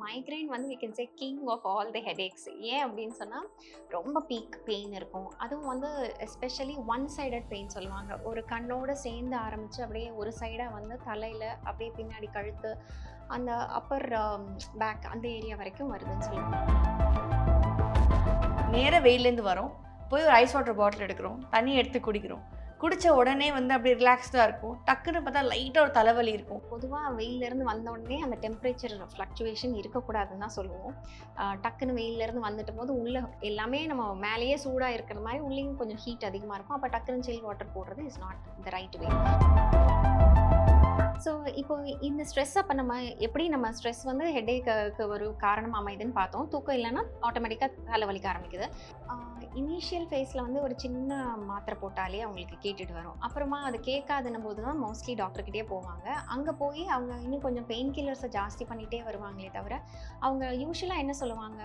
Migraine வந்து we can say king of all the headaches. ஏன் அப்படின்னு சொன்னா, ரொம்ப பீக் பெயின் இருக்கும். அதுவும் வந்து எஸ்பெஷலி ஒன் சைடட் பெயின் சொல்லுவாங்க. ஒரு கண்ணோட சேர்ந்து ஆரம்பிச்சு அப்படியே ஒரு சைடா வந்து தலையில, அப்படியே பின்னாடி கழுத்து, அந்த அப்பர் பேக் அந்த ஏரியா வரைக்கும் வருதுன்னு சொல்லுவாங்க. நேரா வெயில்லேருந்து வரோம். போய் ஒரு ஐஸ் வாட்டர் பாட்டில் எடுக்கிறோம். தண்ணி எடுத்து குடிக்கிறோம். குடிச்ச உடனே வந்து அப்படியே ரிலாக்ஸ்டா இருக்கும். டக்குன்னு பார்த்தா லைட்டா ஒரு தலைவலி இருக்கும். பொதுவா வெயில்லேருந்து வந்த உடனே அந்த டெம்பரேச்சர் ஃப்ளக்சுவேஷன் இருக்கக்கூடாதுன்னு தான் சொல்லுவோம். டக்குன்னு வெயில்லேருந்து வந்துட்டபோது உள்ள எல்லாமே நம்ம மேலேயே சூடா இருக்கிற மாரி உள்ளேயும் கொஞ்சம் ஹீட் அதிகமா இருக்கும். அப்ப டக்குன்னு சில் வாட்டர் போடுறது is not the right way. So இப்போ இந்த ஸ்ட்ரெஸ் அப்போ நம்ம ஸ்ட்ரெஸ் வந்து ஹெட்டேக்கு ஒரு காரணம் அமையுதுன்னு பார்த்தோம். தூக்கம் இல்லைன்னா ஆட்டோமேட்டிக்காக தலைவலிக்க ஆரம்பிக்குது. இனிஷியல் ஃபேஸில் வந்து ஒரு சின்ன மாத்திரை போட்டாலே அவங்களுக்கு கேட்டுட்டு வரும். அப்புறமா அது கேட்காதுன்னும் போது தான் மோஸ்ட்லி டாக்டர்கிட்டயே போவாங்க. அங்கே போய் அவங்க இன்னும் கொஞ்சம் பெயின் கில்லர்ஸை ஜாஸ்தி பண்ணிகிட்டே வருவாங்களே தவிர, அவங்க யூஷுவலாக என்ன சொல்லுவாங்க?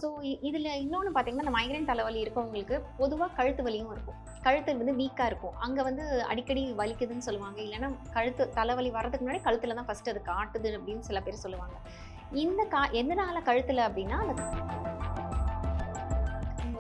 ஸோ இதில் இன்னொன்று பார்த்தீங்கன்னா, இந்த மைக்ரைன் தலைவலி இருக்கவங்களுக்கு பொதுவாக கழுத்து வலியும் இருக்கும். கழுத்து வந்து வீக்காக இருக்கும். அங்கே வந்து அடிக்கடி வலிக்குதுன்னு சொல்லுவாங்க. இல்லைன்னா கழுத்து தலைவலி வர்றதுக்கு முன்னாடி கழுத்தில் தான் ஃபஸ்ட்டு அது காட்டுது அப்படின்னு சில பேர் சொல்லுவாங்க. இந்த எதனால கழுத்தில் அப்படின்னா, அந்த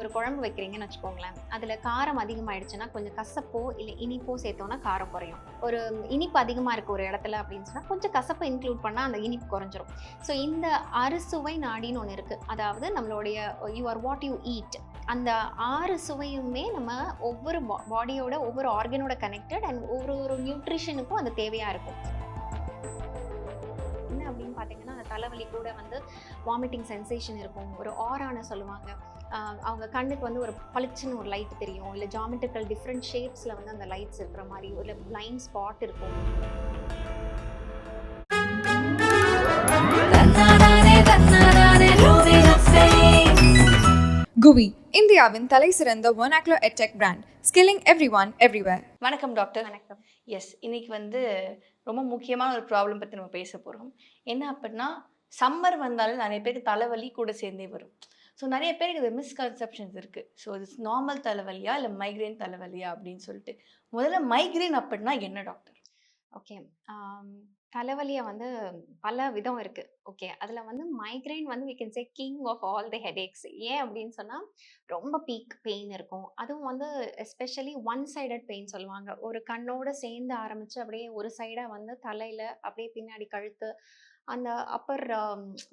ஒரு குழம்பு வைக்கிறீங்கன்னு வச்சுக்கோங்களேன். அதில் காரம் அதிகமாயிடுச்சுன்னா கொஞ்சம் கசப்போ இல்லை இனிப்போ சேர்த்தோன்னா காரம் குறையும். ஒரு இனிப்பு அதிகமாக இருக்குது ஒரு இடத்துல அப்படின்னு சொன்னால் கொஞ்சம் கசப்பை இன்க்ளூட் பண்ணால் அந்த இனிப்பு குறைஞ்சிரும். ஸோ இந்த அறுசுவை நாடின்னு ஒன்று இருக்குது. அதாவது நம்மளுடைய you are what you eat. அந்த 6 சுவையுமே நம்ம ஒவ்வொரு பாடியோட ஒவ்வொரு ஆர்கனோட கனெக்டட் அண்ட் ஒரு நியூட்ரிஷனுக்கும் அது தேவையாக இருக்கும். என்ன அப்படின்னு பார்த்தீங்கன்னா, அந்த தலைவலி கூட வந்து வாமிட்டிங் சென்சேஷன் இருக்கும். ஒரு ஆரான்னு சொல்லுவாங்க. அவங்க கண்ணுக்கு வந்து ஒரு பளிச்சுன்னு ஒரு லைட் தெரியும். இல்லை ஜாமெட்ரிக்கல் டிஃப்ரெண்ட் ஷேப்ஸில் வந்து அந்த லைட்ஸ் இருக்கிற மாதிரி ஒரு பிளைண்ட் ஸ்பாட் இருக்கும். குவி இந்தியாவின் தலை சிறந்த vernacular edtech brand, skilling everyone everywhere. வணக்கம் டாக்டர். வணக்கம். எஸ், இன்னைக்கு வந்து ரொம்ப முக்கியமான ஒரு ப்ராப்ளம் பற்றி நம்ம பேச போகிறோம். என்ன அப்படின்னா, சம்மர் வந்தாலும் நிறைய பேருக்கு தலைவலி கூட சேர்ந்தே வரும். ஸோ நிறைய பேருக்கு இது மிஸ்கன்செப்ஷன்ஸ் இருக்குது. ஸோ இது நார்மல் தலைவலியா இல்லை மைக்ரைன் தலைவலியா அப்படின்னு சொல்லிட்டு, முதல்ல மைக்ரைன் அப்படின்னா என்ன டாக்டர்? ஓகே. தலைவலியை வந்து பல விதம் இருக்கு. ஓகே, அதில் வந்து மைக்ரைன் வந்து we can say king of all the headaches. ஏன் அப்படின்னு சொன்னால், ரொம்ப பீக் பெயின் இருக்கும். அதுவும் வந்து எஸ்பெஷலி ஒன் சைடட் பெயின் சொல்லுவாங்க. ஒரு கண்ணோட சேர்ந்து ஆரம்பித்து அப்படியே ஒரு சைடாக வந்து தலையில், அப்படியே பின்னாடி கழுத்து, அந்த அப்பர்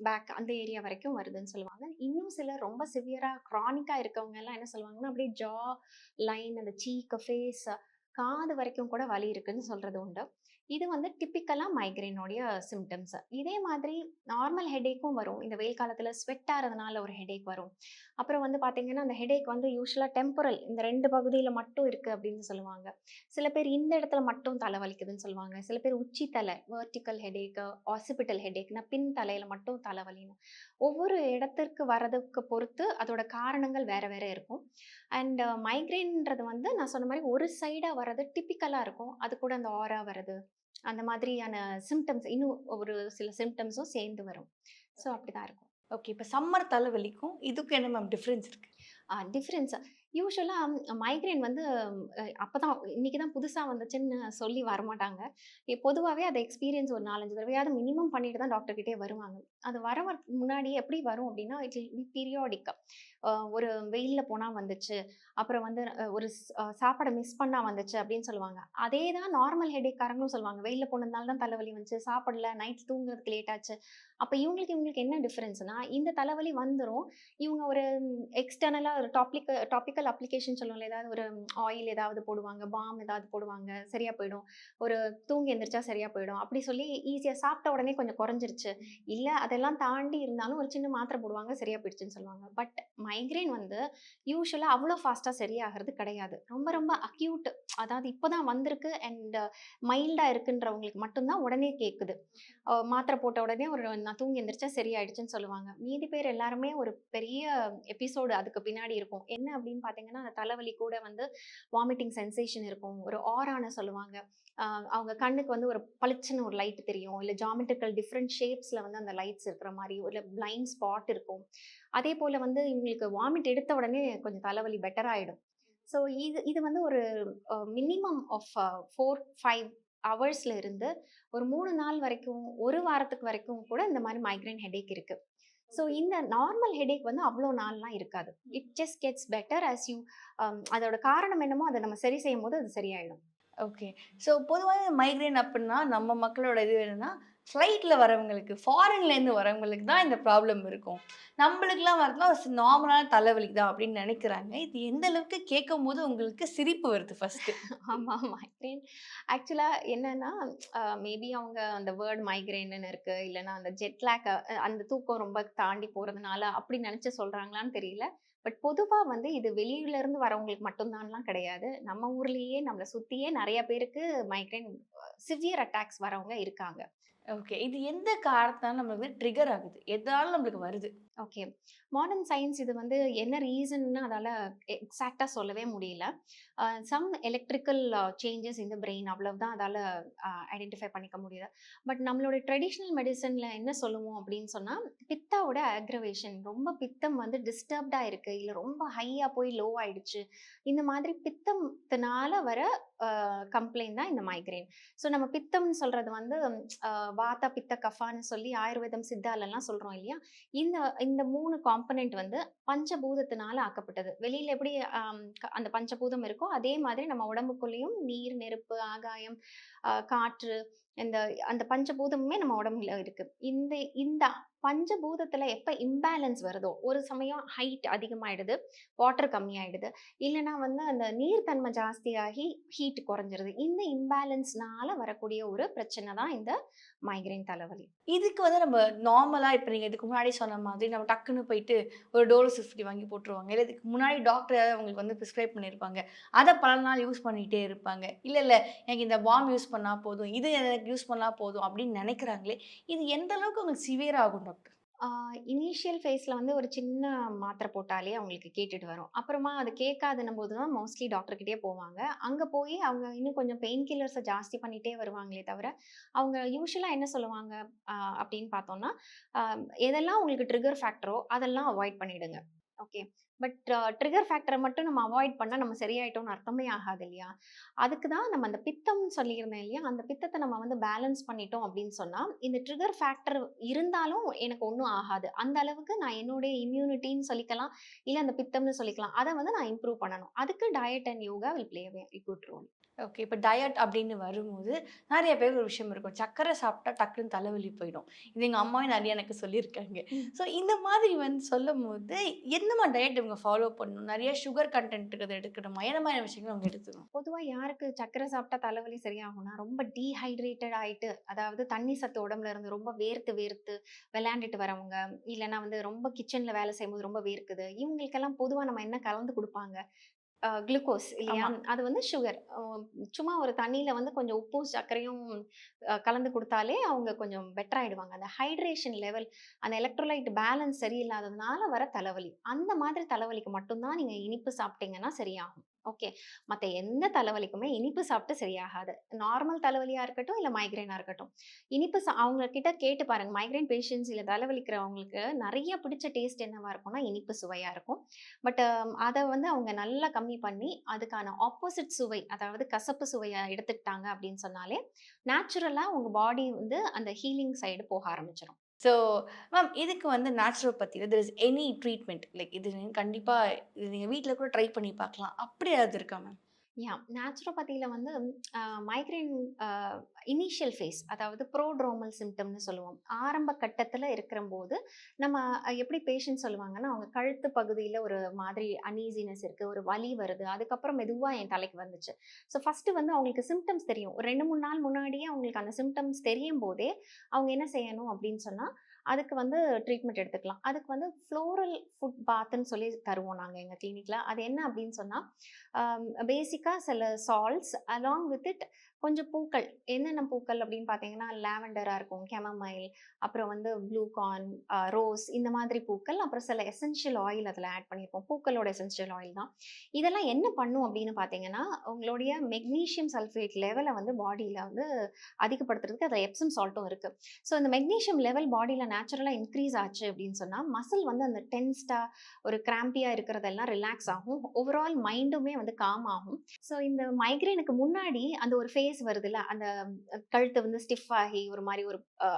பேக் அந்த ஏரியா வரைக்கும் வருதுன்னு சொல்லுவாங்க. இன்னும் சிலர் ரொம்ப சிவியராக க்ரானிக்காக இருக்கவங்க எல்லாம் என்ன சொல்லுவாங்கன்னா, அப்படியே ஜா லைன், அந்த சீக்கு, ஃபேஸ், காது வரைக்கும் கூட வலி இருக்குன்னு சொல்றது உண்டு. இது வந்து டிப்பிக்கலா மைக்ரேனோடைய சிம்டம்ஸ். இதே மாதிரி நார்மல் ஹெடேக்கும் வரும். இந்த வெயில் காலத்துல ஸ்வெட் ஆறதுனால ஒரு ஹெடேக் வரும். அப்புறம் வந்து பாத்தீங்கன்னா, அந்த ஹெடேக் வந்து யூசுவலா டெம்பரல், இந்த 2 பகுதியில மட்டும் இருக்கு அப்படின்னு சொல்லுவாங்க. சில பேர் இந்த இடத்துல மட்டும் தலை வலிக்குதுன்னு சொல்லுவாங்க. சில பேர் உச்சி தலை, வெர்டிகல் ஹெடேக், ஆசிபிட்டல் ஹெடேக்னா பின் தலையில மட்டும் தலைவலின்னு. ஒவ்வொரு இடத்திற்கு வரதுக்கு பொறுத்து அதோட காரணங்கள் வேற வேற இருக்கும். அண்ட் மைக்ரேன்ன்றது வந்து நான் சொன்ன மாதிரி ஒரு சைடா வர்றது டிப்பிக்கலா இருக்கும். அது கூட அந்த ஆரா வருது, அந்த மாதிரியான சிம்டம்ஸ் இன்னும் ஒரு சில சிம்டம்ஸும் சேர்ந்து வரும். ஸோ அப்படிதான் இருக்கும். ஓகே, இப்போ சம்மர் தலைவலிக்கும் இதுக்கும் என்ன மேம் டிஃப்ரென்ஸ் இருக்குது? டிஃப்ரென்ஸ் யூசுவலா மைக்ரேன் வந்து அப்பதான் இன்னைக்கு தான் புதுசா வந்துச்சுன்னு சொல்லி வரமாட்டாங்க. பொதுவாவே அத எக்ஸ்பீரியன்ஸ் ஒரு 4, 5 தடவையாவது மினிமம் பண்ணிட்டு தான் டாக்டர் கிட்டயே வருவாங்க. அது முன்னாடி எப்படி வரும் அப்படின்னா, இட் வில் பி பீரியாடிக். ஒரு வெயில்ல போனா வந்துச்சு, அப்புறம் வந்து ஒரு சாப்பாட மிஸ் பண்ணா வந்துச்சு அப்படின்னு சொல்லுவாங்க. அதே தான் நார்மல் ஹெடேக் காரங்களும் சொல்லுவாங்க. வெயில்ல போனதுனால தான் தலைவலி வந்துச்சு, சாப்பிடல, நைட் தூங்குறதுக்கு லேட் ஆச்சு. அப்ப இவங்களுக்கு என்ன டிஃபரன்ஸ்னா, இந்த தலைவலி வந்துரும். இவங்க ஒரு எக்ஸ்டர்னலா ஒரு டாபிக்கல் அப்ளிகேஷன் சொல்லுவோம்ல, ஏதாவது ஒரு ஆயில் ஏதாவது போடுவாங்க, பாம் ஏதாவது போடுவாங்க, சரியா போயிடும். ஒரு தூங்கி எந்திரிச்சா சரியா போயிடும். அப்படி சொல்லி ஈஸியா சாப்பிட்ட உடனே கொஞ்சம் குறைஞ்சிருச்சு. இல்ல அதெல்லாம் தாண்டி இருந்தாலும் ஒரு சின்ன மாத்திரை போடுவாங்க, சரியா போயிடுச்சுன்னு சொல்லுவாங்க. பட் மைக்ரேன் வந்து யூசுவலா அவ்வளோ ஃபாஸ்டா சரியாகிறது கிடையாது. ரொம்ப ரொம்ப அக்யூட், அதாவது இப்பதான் வந்திருக்கு அண்ட் மைல்டா இருக்குன்றவங்களுக்கு மட்டும்தான் உடனே கேட்குது. மாத்திரை போட்ட உடனே ஒரு நான் தூங்கி எந்திரிச்சா சரியாயிடுச்சுன்னு சொல்லுவாங்க. மீதி பேர் எல்லாருமே ஒரு பெரிய எபிசோடு அதுக்கு பின்னாடி இருக்கும். என்ன அப்படின்னு பார்த்தீங்கன்னா, அந்த தலைவலி கூட வந்து வாமிட்டிங் சென்சேஷன் இருக்கும். ஒரு ஆரான்னு சொல்லுவாங்க. அவங்க கண்ணுக்கு வந்து ஒரு பளிச்சுன்னு ஒரு லைட் தெரியும். இல்லை ஜாமெட்ரிக்கல் டிஃப்ரெண்ட் ஷேப்ஸில் வந்து அந்த லைட்ஸ் இருக்கிற மாதிரி ஒரு பிளைண்ட் ஸ்பாட் இருக்கும். அதே போல் வந்து இவங்களுக்கு வாமிட் எடுத்த உடனே கொஞ்சம் தலைவலி பெட்டர் ஆகிடும். ஸோ இது இது வந்து ஒரு மினிமம் ஆஃப் 4, 5 ஹவர்ஸ்ல இருந்து ஒரு 3 நாள் வரைக்கும், 1 வாரத்துக்கு வரைக்கும் கூட இந்த மாரி மைக்ரேன் ஹெடேக் இருக்கு. ஸோ இந்த நார்மல் ஹெடேக் வந்து அவ்ளோ நாள்லாம் இருக்காது. It just gets better as you அதோட காரணம் என்னமோ அத நம்ம சரி செய்யும்போது அது சரியாயிடும். ஓகே. ஸோ பொதுவாவே மைக்ரேன் அப்டின்னா, நம்ம மக்களோட இது என்னன்னா, ஃப்ளைட்ல வரவங்களுக்கு, ஃபாரின்லேருந்து வரவங்களுக்கு தான் இந்த ப்ராப்ளம் இருக்கும். நம்பளுக்குலாம் வரதுலாம் நார்மலான தலைவலி தான் அப்டின்னு நெனைக்கிறாங்க. இது எந்த அளவுக்கு கேட்கும்போது உங்களுக்கு சிரிப்பு வருது ஃபர்ஸ்ட்டு? ஆமா. மைக்ரேன் ஆக்சுவலா என்னன்னா, மேபி அவங்க அந்த வேர்ட் மைக்ரேன்னு இருக்கு. இல்லன்னா அந்த ஜெட் லேக் அந்த தூக்கம் ரொம்ப தாண்டி போறதுனால அப்படி நெனச்சு சொல்றாங்களான்னு தெரியல. பட் பொதுவா வந்து இது வெளியில இருந்து வரவங்களுக்கு மட்டும் தான்லாம் கிடையாது. நம்ம ஊர்லயே நம்மள சுத்தியே நெறைய பேருக்கு மைக்ரேன் சிவியர் அட்டாக்ஸ் வரவங்க இருக்காங்க. ஓகே. இது எந்த காரணத்தால நம்மளுக்கு வந்து ட்ரிகர் ஆகுது? எதனால நம்மளுக்கு வருது? ஓகே. மாடர்ன் சயின்ஸ் இது வந்து என்ன ரீசன்னு அதால எக்ஸாக்ட்டா சொல்லவே முடியல. Some electrical changes in the brain அவ்வளவுதான் அதால ஐடென்டிஃபை பண்ணிக்க முடியுது. பட் நம்மளோட ட்ரெடிஷனல் மெடிசின்ல என்ன சொல்லுவோம் அப்படின்னு சொன்னா, பித்தாவோட அக்ரவேஷன் ரொம்ப பித்தம் வந்து டிஸ்டர்ப்டா இருக்கு. இல்ல ரொம்ப ஹையா போய் லோ ஆயிடுச்சு. இந்த மாதிரி பித்தத்தினால வர கம்ப்ளைண்ட் தான் இந்த மைக்ரேன். ஸோ நம்ம பித்தம்னு சொல்றது வந்து வாதா, பித்த, கஃபான்னு சொல்லி ஆயுர்வேதம், சித்தாலலாம் சொல்றோம் இல்லையா? இந்த இந்த 3 காம்போனன்ட் வந்து பஞ்சபூதத்தினால ஆக்கப்பட்டது. வெளியில எப்படி அந்த பஞ்சபூதம் இருக்கோ, அதே மாதிரி நம்ம உடம்புக்குள்ளேயும் நீர், நெருப்பு, ஆகாயம், காற்று இந்த அந்த பஞ்சபூதமுமே நம்ம உடம்புல இருக்கு. இந்த இந்த பஞ்சபூதத்துல எப்ப இம்பேலன்ஸ் வருதோ, ஒரு சமயம் ஹைட் அதிகமாயிடுது, வாட்டர் கம்மியாயிடுது. இல்லன்னா வந்து அந்த நீர் தன்மை ஜாஸ்தியாகி ஹீட் குறைஞ்சிருது. இந்த இம்பேலன்ஸ்னால வரக்கூடிய ஒரு பிரச்சனை தான் இந்த மைக்ரேன் தலைவலி. இதுக்கு வந்து நம்ம நார்மலா இப்ப நீங்க இதுக்கு முன்னாடி சொன்ன மாதிரி நம்ம டக்குன்னு போயிட்டு ஒரு டோலோசிஸ்டி வாங்கி போட்டுருவாங்க. இல்ல இதுக்கு முன்னாடி டாக்டர் அவங்களுக்கு வந்து பிரிஸ்கிரைப் பண்ணியிருப்பாங்க. அத பல நாள் யூஸ் பண்ணிட்டே இருப்பாங்க. இல்ல எனக்கு இந்த பாம் யூஸ் பண்ணா போதும். இது எனக்கு யூஸ் பண்ணா போதும் அப்படின்னு நெனைக்கிறாங்களே, இது எந்த அளவுக்கு உங்களுக்கு சிவியர் ஆகும் டாக்டர்? இனிஷியல் ஃபேஸ்ல வந்து ஒரு சின்ன மாத்திரை போட்டாலே அவங்களுக்கு கேட்டுட்டு வரும். அப்புறமா அது கேட்காதுன்னும் போது தான் மோஸ்ட்லி டாக்டர் கிட்டயே போவாங்க. அங்க போய் அவங்க இன்னும் கொஞ்சம் பெயின் கில்லர்ஸ ஜாஸ்தி பண்ணிட்டே வருவாங்களே தவிர, அவங்க யூசுவலா என்ன சொல்லுவாங்க அ அப்படின்னு பார்த்தோம்னா, அ எதெல்லாம் உங்களுக்கு ட்ரிகர் ஃபேக்டரோ அதெல்லாம் அவாய்ட் பண்ணிடுங்க. ஓகே. பட் ட்ரிகர் ஃபேக்டர மட்டும் நம்ம அவாய்ட் பண்ணா நம்ம சரியாயிட்டோம்னு அர்த்தமே ஆகாது இல்லையா? அதுக்கு தான் நம்ம அந்த பித்தம்னு சொல்லியிருந்தேன் இல்லையா? அந்த பித்தத்த நம்ம வந்து பேலன்ஸ் பண்ணிட்டோம் அப்படின்னு சொன்னா, இந்த ட்ரிகர் ஃபேக்டர் இருந்தாலும் எனக்கு ஒண்ணும் ஆகாது. அந்த அளவுக்கு நான் என்னுடைய இம்யூனிட்டின்னு சொல்லிக்கலாம். இல்ல அந்த பித்தம்னு சொல்லிக்கலாம். அத வந்து நான் இம்ப்ரூவ் பண்ணணும். அதுக்கு diet and yoga will play a good role. Okay. இப்ப டயட் அப்படின்னு வரும்போது, நெறைய பேருக்கு ஒரு விஷயம் இருக்கும். சர்க்கரை சாப்பிட்டா டக்குன்னு தலைவலி போயிடும். இது எங்க அம்மாவே நெறைய எனக்கு சொல்லியிருக்காங்க. ம். ஸோ இந்த மாதிரி வந்து சொல்லும்போது, எந்த மாரி டயட் இவங்க ஃபாலோ பண்ணணும்? நெறைய சுகர் கன்டென்ட் இருக்கிறத எடுக்கணுமா? என்ன மாரி விஷயங்கள் அவங்க எடுத்துக்கணும்? பொதுவா யாருக்கு சர்க்கரை சாப்பிட்டா தலைவலி சரியாகும்னா, ரொம்ப டீஹைட்ரேட்டட் ஆயிட்டு, அதாவது தண்ணி சத்து உடம்புல இருந்து ரொம்ப வேர்த்து வேர்த்து விளையாண்டுட்டு வரவங்க, இல்லன்னா வந்து ரொம்ப கிச்சன்ல வேலை செய்யும்போது ரொம்ப வேர்க்குது. இவங்களுக்கெல்லாம் பொதுவா நம்ம என்ன கலந்து குடுப்பாங்க? குளுக்கோஸ் இல்லையா? ஆமா. அது வந்து சுகர். சும்மா ஒரு தண்ணீல வந்து கொஞ்சம் உப்பும், சர்க்கரையும் கலந்து குடுத்தாலே அவங்க கொஞ்சம் பெட்டர் ஆயிடுவாங்க. அந்த ஹைட்ரேஷன் லெவல், அந்த எலக்ட்ரோலைட் பேலன்ஸ் சரியில்லாததுனால வர தலைவலி. அந்த மாதிரி தலைவலிக்கு மட்டும் தான் நீங்க இனிப்பு சாப்பிட்டீங்கன்னா சரியாகும். ஓகே. மத்த எந்த தலைவலிக்குமே இனிப்பு சாப்பிட்டு சரியாகாது. நார்மல் தலைவலியா இருக்கட்டும், இல்ல மைக்ரேனா இருக்கட்டும். இனிப்பு அவங்க கிட்ட கேட்டு பாருங்க. மைக்ரேன் பேஷண்ட்ஸ் இல்ல தலைவலிக்கிறவங்களுக்கு நெறைய பிடிச்ச டேஸ்ட் என்னவா இருக்கும்னா, இனிப்பு சுவையா இருக்கும். பட் அத வந்து அவங்க நல்லா கம்மி பண்ணி, அதுக்கான ஆப்போசிட் சுவை, அதாவது கசப்பு சுவைய எடுத்துக்கிட்டாங்க அப்படின்னு சொன்னாலே, நேச்சுரலா உங்க பாடி வந்து அந்த ஹீலிங் சைடு போக ஆரம்பிச்சுரும். ஸோ மேம் இதுக்கு வந்து நேச்சுரோபதில there is any treatment like இது கண்டிப்பா இது நீங்க வீட்ல கூட ட்ரை பண்ணி பார்க்கலாம். அப்படி ஏதாவது இருக்கா மேம்? நேச்சுரோபதியில வந்து மைக்ரேன் அ இனிஷியல் ஃபேஸ் அதாவது ப்ரோட்ரோமல் சிம்ப்டம்னு சொல்லுவோம். ஆரம்ப கட்டத்தில இருக்கிறம்போது, நம்ம எப்படி பேஷண்ட் சொல்லுவாங்கன்னா, அவங்க கழுத்து பகுதியில ஒரு மாதிரி அன்ஈசினஸ் இருக்கு. ஒரு வலி வருது. அதுக்கப்புறம் மெதுவா என் தலைக்கு வந்துச்சு. ஸோ ஃபர்ஸ்ட்டு வந்து அவங்களுக்கு சிம்ப்டம்ஸ் தெரியும். ஒரு 2, 3 நாள் முன்னாடியே அவங்களுக்கு அந்த சிம்ப்டம்ஸ் தெரியும்போதே, அவங்க என்ன செய்யணும் அப்படின்னு சொன்னா, அதுக்கு வந்து ட்ரீட்மெண்ட் எடுத்துக்கலாம். அதுக்கு வந்து ஃப்ளோரல் ஃபுட் பாத்ன்னு சொல்லி தருவோம் நாங்க எங்க கிளினிக்ல. அது என்ன அப்படின்னு சொன்னா, பேசிக்கா சில சால்ட்ஸ் அலாங் வித் இட் கொஞ்சம் பூக்கள். என்னென்ன பூக்கள் அப்படின்னு பார்த்தீங்கன்னா, லாவெண்டரா இருக்கும், கெமமைல், அப்புறம் வந்து ப்ளூ கார்ன், ரோஸ் இந்த மாதிரி பூக்கள். அப்புறம் சில எசென்ஷியல் ஆயில் அதில ஆட் பண்ணியிருப்போம். பூக்களோட எசென்ஷியல் ஆயில் தான். இதெல்லாம் என்ன பண்ணும் அப்படின்னு பார்த்தீங்கன்னா, உங்களுடைய மெக்னீசியம் சல்ஃபேட் லெவல வந்து பாடியில வந்து அதிகப்படுத்துறதுக்கு அதில எப்சம் சால்ட்டும் இருக்கு. ஸோ இந்த மெக்னீசியம் லெவல் பாடியில நேச்சுரலா இன்க்ரீஸ் ஆச்சு அப்படின்னு சொன்னா, மசில் வந்து அந்த டென்ஸ்டா ஒரு கிராம்பியா இருக்கிறதெல்லாம் ரிலாக்ஸ் ஆகும். ஓவரால் மைண்டுமே வந்து காம் ஆகும். ஸோ இந்த மைக்ரேனுக்கு முன்னாடி அந்த ஒரு ஃபேஸ் ஃபேஸ் வருதுல்ல, அந்த கழுத்து வந்து ஸ்டிஃப் ஆகி ஒரு மாரி ஒரு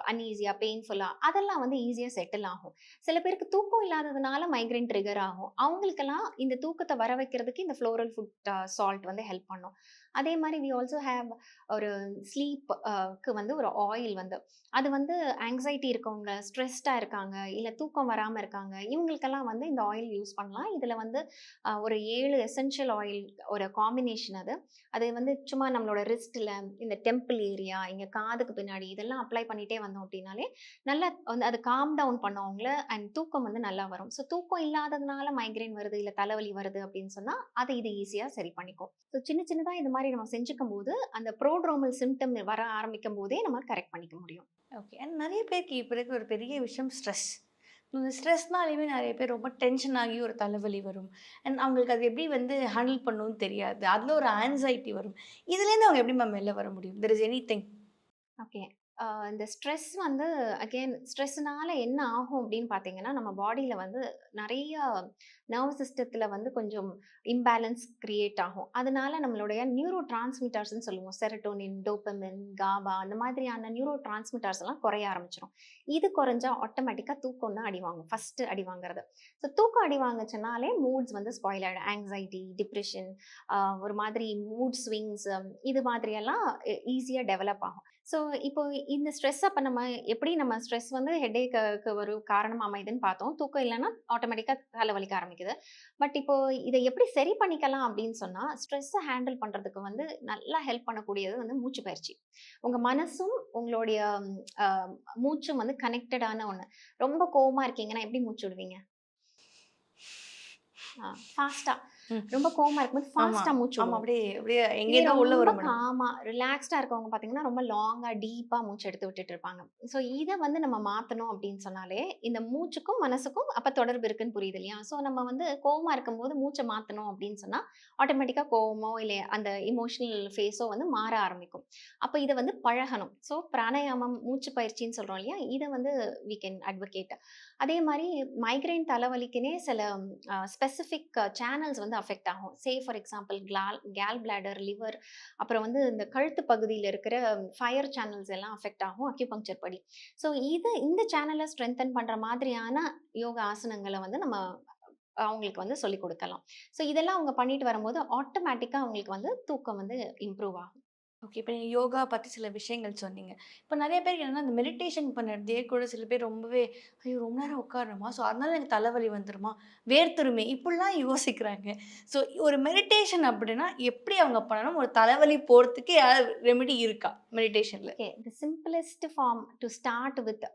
அன்ஈஸியா, பெயின்ஃபுல்லா அதெல்லாம் வந்து ஈஸியா செட்டில் ஆகும். சில பேருக்கு தூக்கம் இல்லாததுனால மைக்ரேன் ட்ரிகர் ஆகும். அவங்களுக்கெல்லாம் இந்த தூக்கத்த வர வைக்கிறதுக்கு இந்த ஃப்ளோரல் ஃபுட் சால்ட் வந்து ஹெல்ப் பண்ணும். அதே மாரி வி ஆல்சோ ஹேவ் ஒரு ஸ்லீப் க்கு வந்து ஒரு ஆயில் வந்து அது வந்து ஆங்ஸைட்டி இருக்கவங்க, ஸ்ட்ரெஸ்டா இருக்காங்க, இல்ல தூக்கம் வராம இருக்காங்க, இவங்களுக்கெல்லாம் வந்து இந்த ஆயில் யூஸ் பண்ணலாம். இதுல வந்து ஒரு 7 எசென்ஷியல் ஆயில் ஒரு காம்பினேஷன் அது. அது வந்து சும்மா நம்மளோட ரிஸ்ட்ல, இந்த டெம்பிள் ஏரியா, இங்க காதுக்கு பின்னாடி இதெல்லாம் அப்ளை பண்ணிட்டே வந்தோம் அப்டின்னாலே, நல்லா வந்து அது காம் டவுன் பண்ணும் அவங்கள அண்ட் தூக்கம் வந்து நல்லா வரும். ஸோ தூக்கம் இல்லாததுனால மைக்ரேன் வருது, இல்ல தலைவலி வருது அப்டின்னு சொன்னா, அத இது ஈஸியா சரி பண்ணிக்கும். ஸோ சின்ன சின்னதா இந்த மாரி நம்ம செஞ்சுக்கும்போது, அந்த ப்ரோட்ரோமல் சிம்ப்டம் வர ஆரம்பிக்கும் போதே நம்ம கரெக்ட் பண்ணிக்க முடியும். ஓகே. அண்ட் நெறைய பேருக்கு இப்ப இருக்க ஒரு பெரிய விஷயம் ஸ்ட்ரெஸ். இந்த ஸ்ட்ரெஸ்னாலேயுமே நெறைய பேர் ரொம்ப டென்ஷன் ஆகி ஒரு தலைவலி வரும். அண்ட் அவங்களுக்கு அது எப்படி வந்து ஹேண்டில் பண்ணணும்னு தெரியாது. அதில ஒரு ஆங்ஸைட்டி வரும். இதுலேருந்து அவங்க எப்படி மேம் வெளில வர முடியும்? There is anything. ஓகே. இந்த ஸ்ட்ரெஸ் வந்து அகெயின் ஸ்ட்ரெஸ்னால என்ன ஆகும் அப்படின்னு பார்த்தீங்கன்னா, நம்ம பாடியில வந்து நெறைய நர்வ் சிஸ்டத்துல வந்து கொஞ்சம் இம்பேலன்ஸ் கிரியேட் ஆகும். அதனால நம்மளுடைய நியூரோ டிரான்ஸ்மிட்டர்ஸ்ன்னு சொல்லுவோம். செரோட்டோனின், டோபமைன், காபா அந்த மாதிரியான நியூரோ டிரான்ஸ்மிட்டர்ஸ் எல்லாம் குறைய ஆரம்பிச்சுரும். இது குறைஞ்சா ஆட்டோமேட்டிக்கா தூக்கம் தான் அடி வாங்கும். ஃபர்ஸ்ட் அடி வாங்குறது. ஸோ தூக்கம் அடி வாங்குச்சுனாலே மூட்ஸ் வந்து ஸ்பாயில் ஆயிடும். ஆங்ஸைட்டி, டிப்ரஷன், ஒரு மாதிரி மூட் ஸ்விங்ஸ் இது மாதிரியெல்லாம் ஈஸியா டெவலப் ஆகும். ஸோ, இப்போ இந்த ஸ்ட்ரெஸ் அப்ப நம்ம எப்படி நம்ம ஸ்ட்ரெஸ் வந்து ஹெட்டேக்கு ஒரு காரணமா அமையுதுன்னு பார்த்தோம். தூக்கம் இல்லன்னா ஆட்டோமேட்டிக்கா தலை வலிக்க ஆரம்பிக்குது. பட் இப்போ இத எப்படி சரி பண்ணிக்கலாம் அப்படின்னு சொன்னா, ஸ்ட்ரெஸ்ஸ ஹேண்டில் பண்றதுக்கு வந்து நல்லா ஹெல்ப் பண்ணக்கூடியது வந்து மூச்சு பயிற்சி. உங்க மனசும் உங்களுடைய அ மூச்சும் வந்து கனெக்டடான ஒண்ணு. ரொம்ப கோவமா இருக்கீங்கன்னா எப்படி மூச்சு விடுவீங்க? ஃபாஸ்ட்டா. ம். ரொம்ப கோவமா இருக்கும்போது ஆமா. ஃபாஸ்ட்டா மூச்சு ஆமா. விடுவோம். அப்படியே அப்படியே இதே எங்கேருந்தோ உள்ள ரொம்ப வரும் மேடம். காமா, ரிலாக்ஸ்டா இருக்கவங்க பார்த்தீங்கன்னா, ரொம்ப லாங்கா, டீப்பா மூச்சு எடுத்து விட்டுட்டு இருப்பாங்க. ஸோ இத வந்து நம்ம மாத்தணும் அப்படின்னு சொன்னாலே, இந்த மூச்சுக்கும், மனசுக்கும் அப்ப தொடர்பு இருக்குன்னு புரியுது இல்லையா? ஸோ நம்ம வந்து கோவமா இருக்கும்போது மூச்ச மாத்தணும் அப்படின்னு சொன்னா, ஆட்டோமேட்டிக்கா கோவமோ, இல்ல அந்த எமோஷனல் ஃபேஸோ வந்து மாற ஆரம்பிக்கும். அப்ப இத வந்து பழகணும். ஸோ பிராணாயாமம், மூச்சு பயிற்சின்னு சொல்றோம் இல்லையா? இத வந்து வி கேன் அட்வொகேட். அதே மாரி மைக்ரேன் தலைவலிக்குன்னே சில ஸ்பெசிஃபிக் சேனல்ஸ் வந்து அஃபெக்ட் ஆகும். For example Khel bladder, liver அப்புறம் வந்து இந்த கழுத்து பகுதியில இருக்கிற ஃபயர் சேனல்ஸ் எல்லாம் அஃபெக்ட் ஆகும் அக்யூபங்க்சர் படி. ஸோ இந்த சேனல ஸ்ட்ரென்தன் பண்ற மாதிரியான யோகா ஆசனங்கள வந்து நம்ம அவங்களுக்கு வந்து சொல்லிக் குடுக்கலாம். ஸோ இதெல்லாம் அவங்க பண்ணிட்டு வரும்போது ஆட்டோமேட்டிக்கா அவங்களுக்கு வந்து தூக்கம் வந்து இம்ப்ரூவ் ஆகும். ஓகே. இப்ப நீங்க யோகா பத்தி சில விஷயங்கள் சொன்னீங்க. இப்ப நெறைய பேருக்கு என்னன்னா, அந்த மெடிடேஷன் பண்ணுறதே கூட சில பேர் ரொம்பவே, "ஐயோ! ரொம்ப நேரம் உட்காரணுமா? ஸோ அதனால எனக்கு தலைவலி வந்துருமா? வேர்த்துருமே!" இப்படிலாம் யோசிக்கிறாங்க. ஸோ ஒரு மெடிடேஷன் அப்படின்னா எப்படி அவங்க பண்ணணும்? ஒரு தலைவலி போறதுக்கு ஏதாவது ரெமெடி இருக்கா மெடிடேஷன்ல? Okay. The simplest form to start with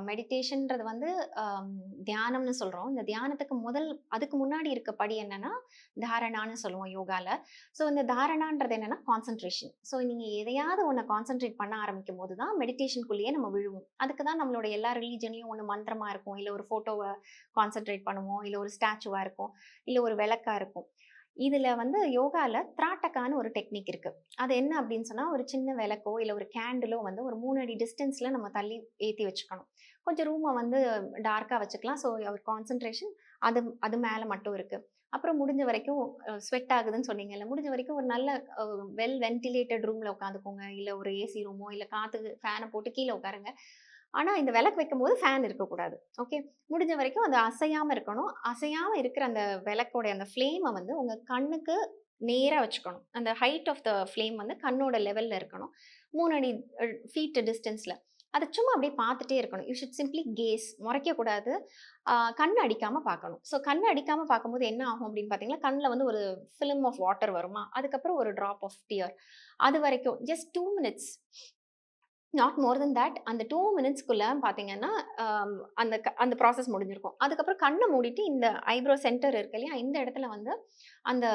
மெடிடேஷன்றது வந்து அம் தியானம்னு சொல்றோம். இந்த தியானத்துக்கு அதுக்கு முன்னாடி இருக்க படி என்னன்னா, தாரணான்னு சொல்லுவோம் யோகால. ஸோ இந்த தாரணான்றது என்னன்னா கான்சன்ட்ரேஷன். ஸோ நீங்க எதையாவது ஒண்ண கான்சன்ட்ரேட் பண்ண ஆரம்பிக்கும்போது தான் மெடிடேஷனுக்குள்ளேயே நம்ம விழுவோம். அதுக்கு தான் நம்மளோட எல்லா ரிலிஜன்லயும் ஒண்ணு மந்திரமா இருக்கும். இல்ல ஒரு ஃபோட்டோவ கான்சன்ட்ரேட் பண்ணுவோம். இல்ல ஒரு ஸ்டாச்சுவா இருக்கும். இல்ல ஒரு விளக்கா இருக்கும். இதுல வந்து யோகால திராட்டகான்னு ஒரு டெக்னிக் இருக்கு. அது என்ன அப்படின்னு சொன்னா, ஒரு சின்ன விளக்கோ, இல்ல ஒரு கேண்டிலோ வந்து ஒரு 3 அடி டிஸ்டன்ஸ்ல நம்ம தள்ளி ஏத்தி வச்சுக்கணும். கொஞ்சம் ரூம வந்து டார்க்கா வச்சுக்கலாம். ஸோ அவர் கான்சன்ட்ரேஷன் அது அது மேல மட்டும் இருக்கு. அப்புறம் முடிஞ்ச வரைக்கும் ஸ்வெட் ஆகுதுன்னு சொன்னீங்கல்ல, முடிஞ்ச வரைக்கும் ஒரு நல்ல அ வெல் வென்டிலேட்டட் ரூம்ல உட்காந்துக்கோங்க. இல்ல ஒரு ஏசி ரூமோ, இல்ல காத்துக்கு ஃபேன போட்டு கீழ உட்காருங்க. ஆனா இந்த விளக்கு வைக்கும்போது ஃபேன் இருக்கக்கூடாது. ஓகே. முடிஞ்ச வரைக்கும் அது அசையாம இருக்கணும். அசையாம இருக்கிற அந்த விளக்கோட அந்த ஃப்ளேம வந்து உங்க கண்ணுக்கு நேரா வச்சுக்கணும். அந்த ஹைட் ஆஃப் த ஃப்ளேம் வந்து கண்ணோட லெவல்ல இருக்கணும். 3 அடி ஃபீட் டிஸ்டன்ஸ்ல. அத சும்மா அப்படியே பார்த்துட்டே இருக்கணும். யூ ஷுட் சிம்ப்ளி கேஸ் மொறைக்கக்கூடாது. கண்ண அடிக்காம பார்க்கணும். ஸோ கண்ண அடிக்காம பார்க்கும்போது என்ன ஆகும் அப்படின்னு பார்த்தீங்கன்னா, கண்ல வந்து ஒரு ஃபிலிம் ஆஃப் வாட்டர் வருமா, அதுக்கப்புறம் ஒரு டிராப் ஆஃப் டியர். அது வரைக்கும் just 2 minutes. Not more then that அந்த 2 மினிட்ஸ்க்குள்ள பார்த்தீங்கன்னா, அந்த ப்ராசஸ் முடிஞ்சிருக்கும். அதுக்கப்புறம் கண்ண மூடிட்டு இந்த ஐப்ரோ சென்டர் இருக்கு இல்லையா? இந்த இடத்துல வந்து அந்த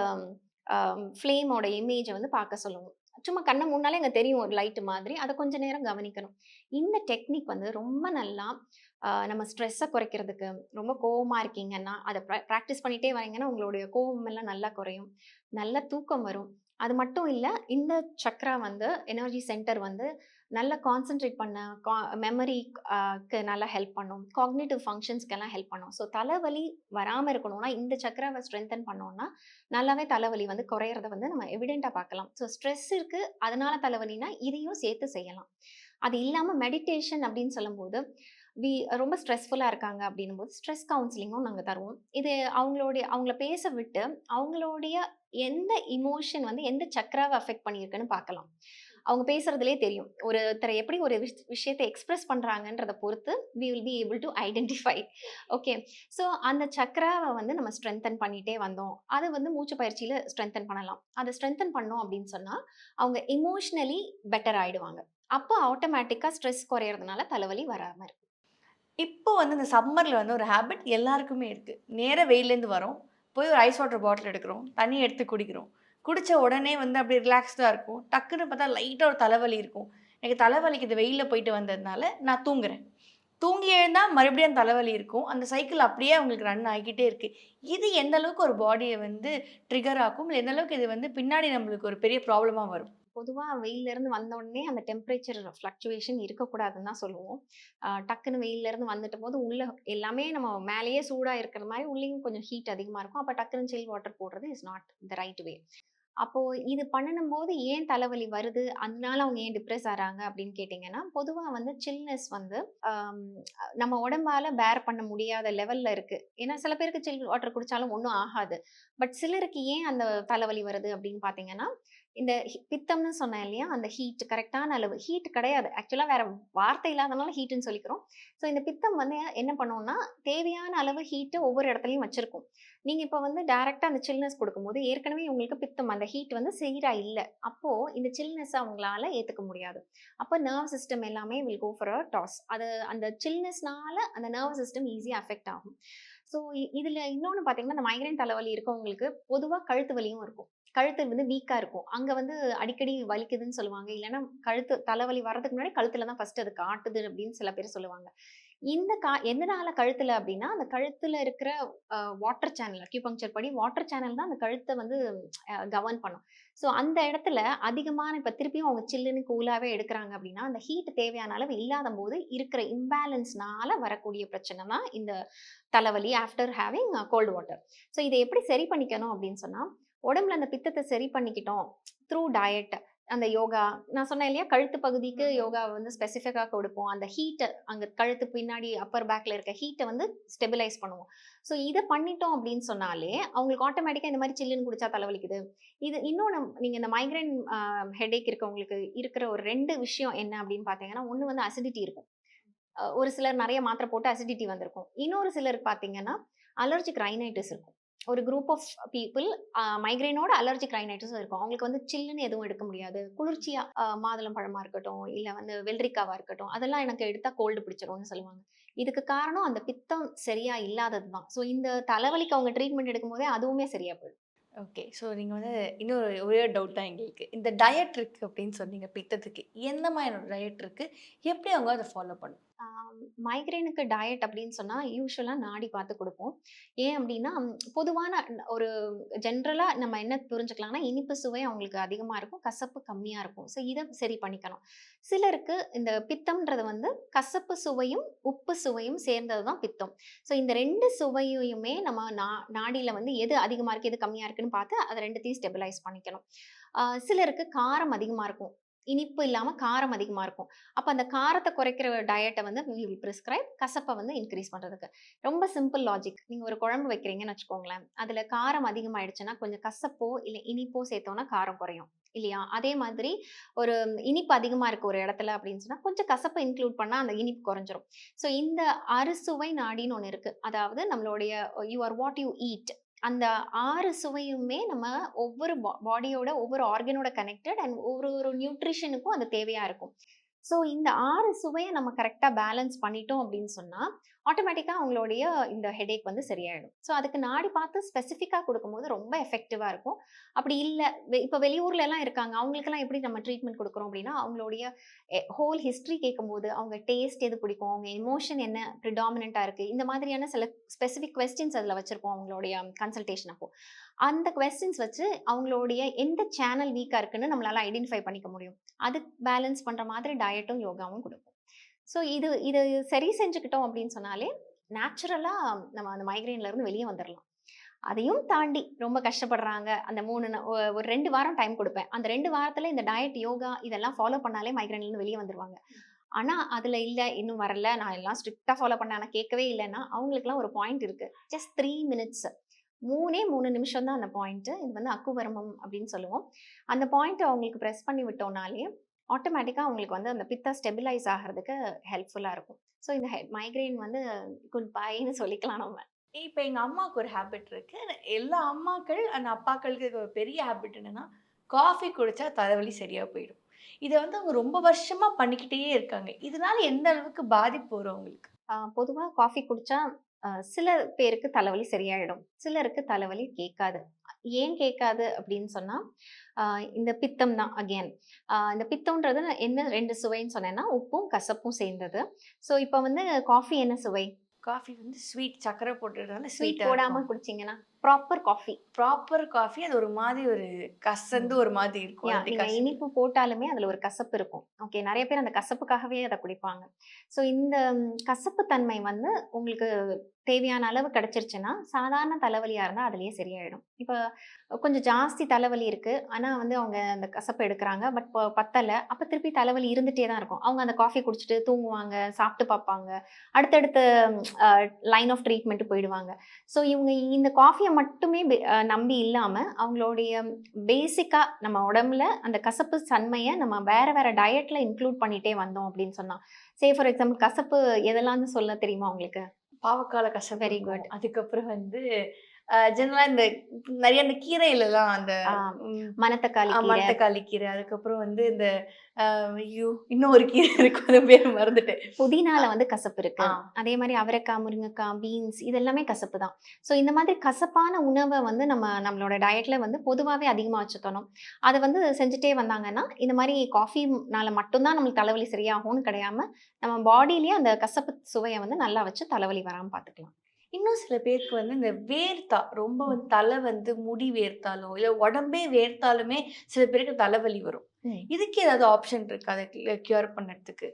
ஃப்ளேமோட இமேஜ வந்து பார்க்க சொல்லுவோம். சும்மா கண்ண மூடுனாலே அங்க தெரியும் ஒரு லைட் மாதிரி. அத கொஞ்ச நேரம் கவனிக்கணும். இந்த டெக்னிக் வந்து ரொம்ப நல்லா நம்ம ஸ்ட்ரெஸ்ஸ குறைக்கிறதுக்கு, ரொம்ப கோவமா இருக்கீங்கன்னா, அத பிராக்டிஸ் பண்ணிட்டே வரீங்கன்னா, உங்களுடைய கோவம் எல்லாம் நல்லா குறையும். நல்ல தூக்கம் வரும். அது மட்டும் இல்ல, இந்த சக்ரா வந்து எனர்ஜி சென்டர் வந்து நல்லா கான்சென்ட்ரேட் பண்ண, மெமரிக்கு நல்லா ஹெல்ப் பண்ணும். காக்னிட்டிவ் ஃபங்ஷன்ஸ்க்கெல்லாம் ஹெல்ப் பண்ணும். ஸோ தலைவலி வராம இருக்கணும்னா, இந்த சக்கராவ ஸ்ட்ரென்தன் பண்ணோம்னா, நல்லாவே தலைவலி வந்து குறையறத வந்து நம்ம எவிடென்ட்டா பார்க்கலாம். ஸோ ஸ்ட்ரெஸ் இருக்கு, அதனால தலைவலினா, இதையும் சேர்த்து செய்யலாம். அது இல்லாம மெடிடேஷன் அப்படின்னு சொல்லும்போது, வி ரொம்ப ஸ்ட்ரெஸ்ஃபுல்லா இருக்காங்க அப்படின்னும்போது, ஸ்ட்ரெஸ் கவுன்சிலிங்கும் நாங்க தருவோம். இது அவங்கள பேச விட்டு, அவங்களுடைய எந்த எமோஷன் வந்து எந்த சக்ராவ அஃபெக்ட் பண்ணியிருக்குன்னு பார்க்கலாம். அவங்க பேசுறதிலேயே தெரியும். ஒருத்தர் எப்படி ஒரு விஷயத்த எக்ஸ்பிரஸ் பண்றாங்கன்றத பொறுத்து, we will be able to identify. Okay. So அந்த சக்ராவ வந்து நம்ம ஸ்ட்ரென்தன் பண்ணிட்டே வந்தோம். அது வந்து மூச்சு பயிற்சியில ஸ்ட்ரென்தன் பண்ணலாம். அத ஸ்ட்ரென்தன் பண்ணோம் அப்படின்னு சொன்னா, அவங்க எமோஷனலி பெட்டர் ஆயிடுவாங்க. அப்போ ஆட்டோமேட்டிக்கா ஸ்ட்ரெஸ் குறையறதுனால தலைவலி வராம இருக்கும். இப்போ வந்து இந்த சம்மர்ல வந்து ஒரு ஹேபிட் எல்லாருக்குமே இருக்கு. நேரா வெயில்லேருந்து வரோம். போய் ஒரு ஐஸ் வாட்டர் பாட்டில் எடுக்கிறோம். தண்ணி எடுத்து குடிக்கிறோம். குடிச்ச உடனே வந்து அப்படியே ரிலாக்ஸ்டா இருக்கும். டக்குன்னு பார்த்தா லைட்டா ஒரு தலைவலி இருக்கும். எனக்கு தலைவலிக்குது வெயில்ல போயிட்டு வந்ததுனால நான் தூங்குறேன். தூங்கி எழுந்தா மறுபடியும் அந்த தலைவலி இருக்கும். அந்த சைக்கிள் அப்படியே அவங்களுக்கு ரன் ஆகிக்கிட்டே இருக்கு. இது எந்த அளவுக்கு ஒரு பாடிய வந்து ட்ரிகர் ஆக்கும்? இல்ல எந்த அளவுக்கு இது வந்து பின்னாடி நம்மளுக்கு ஒரு பெரிய ப்ராப்ளமா வரும்? பொதுவா வெயில்ல இருந்து வந்த உடனே அந்த டெம்பரேச்சர் ஃப்ளக்சுவேஷன் இருக்கக்கூடாதுன்னு தான் சொல்லுவோம். டக்குன்னு வெயில்ல இருந்து வந்துட்டபோது உள்ள எல்லாமே நம்ம மேலேயே சூடா இருக்கிற மாரி உள்ளேயும் கொஞ்சம் ஹீட் அதிகமா இருக்கும். அப்ப டக்குன்னு சில் வாட்டர் போடுறது is not the right way. அப்போ இது பண்ணும்போது ஏன் தலைவலி வருது? அதனால அவங்க ஏன் டிப்ரஸ் ஆறாங்க அப்படின்னு கேட்டீங்கன்னா, பொதுவா வந்து சில்னஸ் வந்து ஆம், நம்ம உடம்பால பேர் பண்ண முடியாத லெவல்ல இருக்கு. ஏன்னா சில பேருக்கு சில் வாட்டர் குடிச்சாலும் ஒண்ணும் ஆகாது. பட் சிலருக்கு ஏன் அந்த தலைவலி வருது அப்படின்னு பார்த்தீங்கன்னா, இந்த பித்தம்னு சொன்னேன் இல்லையா? அந்த ஹீட் கரெக்ட்டான அளவு. ஹீட் கிடையாது. ஆக்சுவலா வேற வார்த்தை இல்லாதனால ஹீட்ன்னு சொல்லிக்கிறோம். ஸோ இந்த பித்தம் வந்து என்ன பண்ணும்னா, தேவையான அளவு ஹீட்ட ஒவ்வொரு இடத்துலயும் வச்சிருக்கும். நீங்க இப்ப வந்து டைரக்ட்டா அந்த சில்னஸ் குடுக்கும்போது, ஏற்கனவே உங்களுக்கு பித்தம் அந்த ஹீட் வந்து சீரா இல்ல. அப்போ இந்த சில்னஸ்ஸ அவங்களால ஏத்துக்க முடியாது. அப்ப நர்வ் சிஸ்டம் எல்லாமே will go for a toss. அது அந்த சில்னஸ்னால அந்த நர்வ் சிஸ்டம் ஈஸியா அஃபெக்ட் ஆகும். ஸோ இதுல இன்னொன்னு பார்த்தீங்கன்னா, இந்த மைக்ரேன் தலைவலி இருக்கவங்களுக்கு பொதுவா கழுத்து வலியும் இருக்கும். கழுத்து வந்து வீக்கா இருக்கும். அங்க வந்து அடிக்கடி வலிக்குதுன்னு சொல்லுவாங்க. இல்லன்னா கழுத்து தலைவலி வர்றதுக்கு முன்னாடி கழுத்துல தான் ஃபர்ஸ்ட் அது காட்டுது அப்படின்னு சில பேர் சொல்லுவாங்க. எதனால கழுத்துல அப்படின்னா, அந்த கழுத்துல இருக்கிற வாட்டர் சேனல் அக்யூபங்க்சர் படி வாட்டர் சேனல் தான் அந்த கழுத்த வந்து கவர்ன் பண்ணும். ஸோ அந்த இடத்துல அதிகமான இப்ப திருப்பியும் அவங்க சில்லுன்னு கூலாவே எடுக்குறாங்க அப்படின்னா, அந்த ஹீட் தேவையான அளவு இல்லாதம்போது இருக்கிற இம்பேலன்ஸ்னால வரக்கூடிய பிரச்சனை தான் இந்த தலைவலி after having cold water. So இத எப்படி சரி பண்ணிக்கணும் அப்படின்னு சொன்னா, உடம்புல அந்த பித்தத்த சரி பண்ணிக்கிட்டோம் த்ரூ டயட். அந்த யோகா நான் சொன்னேன் இல்லையா? கழுத்து பகுதிக்கு யோகா வந்து ஸ்பெசிஃபிக்கா கொடுப்போம். அந்த ஹீட்ட அங்க கழுத்து பின்னாடி அப்பர் பேக்ல இருக்க ஹீட்ட வந்து ஸ்டெபிலைஸ் பண்ணுவோம். ஸோ இத பண்ணிட்டோம் அப்படின்னு சொன்னாலே, அவங்களுக்கு ஆட்டோமேட்டிக்கா இந்த மாரி சில்லுன்னு குடிச்சா தலைவலிக்குது. இது இன்னொன்னு நீங்க இந்த மைக்ரேன் ஹெடேக் இருக்கவங்களுக்கு இருக்கிற ஒரு 2 விஷயம் என்ன அப்படின்னு பார்த்தீங்கன்னா, ஒண்ணு வந்து அசிடிட்டி இருக்கும். ஒரு சிலர் நெறைய மாத்திரை போட்டு அசிடிட்டி வந்திருக்கும். இன்னொரு சிலருக்கு பார்த்தீங்கன்னா, அலர்ஜிக் ரைனைட்டிஸ் இருக்கும். ஒரு குரூப் ஆஃப் பீப்பிள் மைக்ரேனோட அலர்ஜிக் ரைனைட்டிஸும் இருக்கும். அவங்களுக்கு வந்து சில்லுன்னு எதுவும் எடுக்க முடியாது. குளிர்ச்சியா மாதுளம் பழமா இருக்கட்டும், இல்ல வந்து வெள்ளரிக்காவா இருக்கட்டும், அதெல்லாம் எனக்கு எடுத்தா கோல்டு பிடிச்சிரும்னு சொல்லுவாங்க. இதுக்கு காரணம் அந்த பித்தம் சரியா இல்லாதது தான். ஸோ இந்த தலைவலிக்கு அவங்க ட்ரீட்மெண்ட் எடுக்கும்போதே அதுவுமே சரியா போயிடும். ஓகே. ஸோ நீங்க வந்து இன்னொரு ஒரே ஒரு டவுட் தான் எங்களுக்கு. இந்த டயட் இருக்கு அப்படின்னு சொன்னீங்க பித்தத்துக்கு. எந்த மாதிரியான டயட் இருக்கு? எப்படி அவங்க அத ஃபாலோ பண்ணணும்? மைக்ரேனுக்கு டயட் அப்படின்னு சொன்னா, யூசுவலா நாடி பார்த்து குடுப்போம். ஏன் அப்படின்னா, பொதுவான ஒரு ஜென்ரலா நம்ம என்ன புரிஞ்சுக்கலாம்னா, இனிப்பு சுவை அவங்களுக்கு அதிகமா இருக்கும். கசப்பு கம்மியா இருக்கும். ஸோ இத சரி பண்ணிக்கணும். சிலருக்கு இந்த பித்தம்ன்றது வந்து கசப்பு சுவையும், உப்பு சுவையும் சேர்ந்தது தான் பித்தம். ஸோ இந்த 2 சுவையுமே நம்ம நாடியில வந்து எது அதிகமா இருக்கு, எது கம்மியா இருக்குன்னு பார்த்து அத 2த்தையும் ஸ்டெபிலைஸ் பண்ணிக்கணும். சிலருக்கு காரம் அதிகமா இருக்கும். இனிப்பு இல்லாம காரம் அதிகமா இருக்கும். அப்ப அந்த காரத்த குறைக்கிற டயட்ட வந்து வி வில் பிரிஸ்கிரைப். கசப்ப வந்து இன்கிரீஸ் பண்றதுக்கு. ரொம்ப சிம்பிள் லாஜிக். நீங்க ஒரு குழம்பு வைக்கிறீங்கன்னு வச்சுக்கோங்களேன். அதுல காரம் அதிகமாயிடுச்சுன்னா, கொஞ்சம் கசப்போ, இல்ல இனிப்போ சேர்த்தோம்னா காரம் குறையும். இல்லையா? அதே மாதிரி ஒரு இனிப்பு அதிகமா இருக்கு ஒரு இடத்துல அப்படின்னு சொன்னா, கொஞ்சம் கசப்ப இன்க்ளூட் பண்ணா அந்த இனிப்பு குறைஞ்சிரும். ஸோ இந்த அறுசுவை நாடின்னு ஒண்ணு இருக்கு. அதாவது நம்மளுடைய you are what you eat. அந்த 6 சுவையுமே நம்ம ஒவ்வொரு பாடியோட ஒவ்வொரு ஆர்கனோட கனெக்டட் அண்ட் ஒரு ஒரு நியூட்ரிஷனுக்கும் அது தேவையா இருக்கும். ஸோ இந்த 6 சுவைய நம்ம கரெக்ட்டா பேலன்ஸ் பண்ணிட்டோம் அப்படின்னு சொன்னா, ஆட்டோமேட்டிக்கா அவங்களுடைய இந்த ஹெடேக் வந்து சரியாயிடும். ஸோ அதுக்கு நாடி பார்த்து ஸ்பெசிஃபிக்கா குடுக்கும்போது ரொம்ப எஃபெக்டிவா இருக்கும். அப்படி இல்ல இப்ப வெளியூர்ல எல்லாம் இருக்காங்க. அவங்களுக்கெல்லாம் எப்படி நம்ம ட்ரீட்மெண்ட் குடுக்குறோம் அப்படின்னா, அவங்களுடைய ஹோல் ஹிஸ்டரி கேட்கும்போது, அவங்க டேஸ்ட் எது பிடிக்கும், அவங்க எமோஷன் என்ன ப்ரிடாமினன்ட்டா இருக்கு. இந்த மாதிரியான சில ஸ்பெசிஃபிக் கொஸ்டின்ஸ் அதுல வச்சிருப்போம் அவங்களுடைய கன்சல்டேஷன் அப்போ. அந்த கொஸ்டின்ஸ் வச்சு அவங்களுடைய எந்த சேனல் வீக்கா இருக்குன்னு நம்மளால ஐடென்டிஃபை பண்ணிக்க முடியும். அது பேலன்ஸ் பண்ற மாதிரி டயட்டும் யோகாவும் கொடுக்கும். ஸோ இது இது சரி செஞ்சுக்கிட்டோம் அப்படின்னு சொன்னாலே நேச்சுரலா நம்ம அந்த மைக்ரைன்ல இருந்து வெளியே வந்துடலாம். அதையும் தாண்டி ரொம்ப கஷ்டப்படுறாங்க. அந்த ஒரு 2 வாரம் டைம் கொடுப்பேன். அந்த 2 வாரத்துல இந்த டயட், யோகா இதெல்லாம் ஃபாலோ பண்ணாலே மைக்ரைன்ல இருந்து வெளியே வந்துருவாங்க. ஆனா அதுல இல்ல, இன்னும் வரல, நான் எல்லாம் ஸ்ட்ரிக்ட்டா ஃபாலோ பண்ணேன், ஆனா கேட்கவே இல்லைன்னா அவங்களுக்குலாம் ஒரு பாயிண்ட் இருக்கு. ஜஸ்ட் 3 மினிட்ஸ், 3 நிமிஷம் தான் அந்த பாயிண்ட். இது வந்து அக்குவர்மம் அப்படின்னு சொல்லுவோம். அந்த பாயிண்ட் அவங்களுக்கு ப்ரெஸ் பண்ணி விட்டோம்னாலே ஆட்டோமேட்டிக்கா அவங்களுக்கு வந்து அந்த பித்தா ஸ்டெபிலைஸ் ஆகிறதுக்கு ஹெல்ப்ஃபுல்லா இருக்கும். ஸோ இந்த மைக்ரைன் வந்து குட் பைன்னு சொல்லிக்கலாம் நம்ம. இப்ப எங்க அம்மாவுக்கு ஒரு ஹேபிட் இருக்கு. எல்லா அம்மாக்கள் அண்ட் அப்பாக்களுக்கு இருக்க ஒரு பெரிய ஹேபிட் என்னன்னா, காஃபி குடிச்சா தலைவலி சரியா போயிடும். இத வந்து அவங்க ரொம்ப வருஷமா பண்ணிக்கிட்டே இருக்காங்க. இதனால எந்த அளவுக்கு பாதிப்பு வரும் அவங்களுக்கு? பொதுவா காஃபி குடிச்சா சில பேருக்கு தலைவலி சரியாயிடும். சிலருக்கு தலைவலி கேட்காது. ஏன் கேட்காது அப்படின்னு சொன்னா, இந்த பித்தம் தான் அகெயின். இந்த பித்தம்ன்றது என்ன 2 சுவைன்னு சொன்னேன்னா, உப்பும் கசப்பும் சேர்ந்தது. ஸோ இப்போ வந்து காஃபி என்ன சுவை? காஃபி வந்து ஸ்வீட் சர்க்கரை போட்டுறதுனால ஸ்வீட் ஸ்வீட்டா போடாம இருக்கும். குடிச்சீங்கன்னா ப்ராப்பர் காஃபி. ப்ராப்பர் காஃபி அது ஒரு மாதிரி ஒரு கசந்து ஒரு மாதிரி இருக்கும். அது நீங்க கசப்பு. இனிப்பு போட்டாலுமே அதுல ஒரு கசப்பு இருக்கும். ஓகே, நிறைய பேர் அந்த கசப்புக்காகவே அதை குடிப்பாங்க. ஸோ இந்த கசப்பு தன்மை வந்து உங்களுக்கு தேவையான அளவு கிடைச்சிருச்சுன்னா, சாதாரண தலைவலியா இருந்தா அதுலயே சரியாயிடும். இப்போ கொஞ்சம் ஜாஸ்தி தலைவலி இருக்கு, ஆனா வந்து அவங்க அந்த கசப்பு எடுக்கிறாங்க, பட் பத்தல, அப்ப திருப்பி தலைவலி இருந்துட்டே தான் இருக்கும். அவங்க அந்த காஃபி குடிச்சிட்டு தூங்குவாங்க, சாப்பிட்டு பார்ப்பாங்க, அடுத்தடுத்த லைன் ஆஃப் ட்ரீட்மெண்ட் போயிடுவாங்க. ஸோ இவங்க இந்த காஃபியை மட்டுமே நம்பி இல்லாம அவங்களுடைய பேசிக்கா நம்ம உடம்புல அந்த கசப்பு தன்மையை நம்ம வேற வேற டயட்ல இன்க்ளூட் பண்ணிட்டே வந்தோம் அப்படின்னு சொன்னா, சே ஃபார் எக்ஸாம்பிள் கசப்பு எதெல்லாம் சொல்ல தெரியுமா உங்களுக்கு? பாவக்கால கசப்பு வெரி இருக்கும். குட். அதுக்கப்புறம் வந்து ஜெனரலா இந்த நிறைய இந்த கீரையிலலாம் அந்த மணத்தக்காளி கீரை, மணத்தக்காளி கீரை, அதுக்கப்புறம் வந்து இந்த ஐயோ இன்னும் ஒரு கீரை இருக்கும், அது பேர் மறந்துட்டேன். புதினால வந்து கசப்பு இருக்கு. ஆ. அதே மாதிரி அவரைக்காய், முருங்கைக்காய், பீன்ஸ் இதெல்லாமே கசப்பு தான். ஸோ இந்த மாதிரி கசப்பான உணவை வந்து நம்மளோட டயட்ல வந்து பொதுவாகவே அதிகமாக வச்சுக்கணும். அதை வந்து செஞ்சுட்டே வந்தாங்கன்னா, இந்த மாதிரி காஃபினால மட்டும்தான் நம்மளுக்கு தலைவலி சரியாகும்னு கிடையாம, நம்ம பாடியிலேயே அந்த கசப்பு சுவையை வந்து நல்லா வச்சு தலைவலி வராமல் பார்த்துக்கலாம். இன்னும் சில பேருக்கு வந்து இந்த வேர்த்தா ரொம்ப வந்து தலை வந்து முடி வேர்த்தாலோ இல்ல உடம்பே வேர்த்தாலுமே சில பேருக்கு தலைவலி வரும். இதுக்கு ஏதாவது ஆப்ஷன் இருக்கு அதை கியூர் பண்ணறதுக்கு?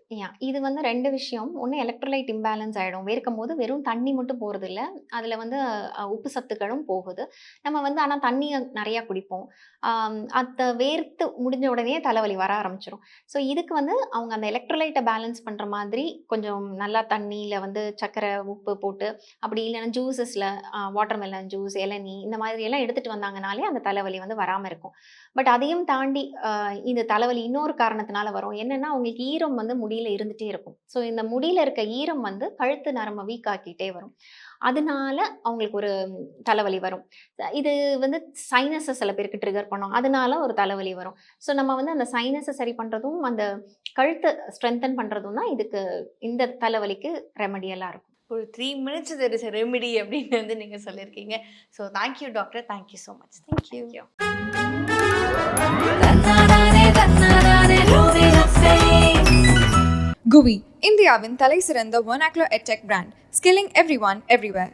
இது வந்து 2 விஷயம். ஒன்று எலக்ட்ரோலைட் இம்பேலன்ஸ் ஆகிடும். வேர்க்கும் போது வெறும் தண்ணி மட்டும் போகிறது இல்லை, அதில் வந்து உப்பு சத்துக்களும் போகுது. நம்ம வந்து ஆனால் தண்ணி நிறையா குடிப்போம். அதை வேர்த்து முடிஞ்ச உடனே தலைவலி வர ஆரம்பிச்சிடும். ஸோ இதுக்கு வந்து அவங்க அந்த எலக்ட்ரோலைட்டை பேலன்ஸ் பண்ணுற மாதிரி கொஞ்சம் நல்லா தண்ணியில் வந்து சர்க்கரை, உப்பு போட்டு, அப்படி இல்லைன்னா ஜூஸஸில் வாட்டர்மெலன் ஜூஸ், இளநீ இந்த மாதிரி எல்லாம் எடுத்துகிட்டு வந்தாங்கனாலே அந்த தலைவலி வந்து வராமல் இருக்கும். பட் அதையும் தாண்டி இந்த தலைவலி இன்னொரு காரணத்தினால வரும். என்னன்னா அவங்களுக்கு ஈரம் வந்து முடியில இருந்துட்டே இருக்கும். ஸோ இந்த முடியில இருக்க ஈரம் வந்து கழுத்து நரம்பை வீக் ஆக்கிட்டே வரும். அதனால அவங்களுக்கு ஒரு தலைவலி வரும். இது வந்து சைனஸை சில பேருக்கு ட்ரிகர் பண்ணும். அதனால ஒரு தலைவலி வரும். ஸோ நம்ம வந்து அந்த சைனஸை சரி பண்றதும் அந்த கழுத்தை ஸ்ட்ரென்தன் பண்றதும் தான் இதுக்கு இந்த தலைவலிக்கு ரெமடியலா இருக்கும். ஒரு 3 மினிட்ஸ் தெர் இஸ் ரெமிடி அப்படின்னு வந்து நீங்க சொல்லியிருக்கீங்க. So thank you doctor, thank you so much. Thank you. GUI, இந்தியாவின் தலைசிறந்த vernacular edtech brand, skilling everyone everywhere.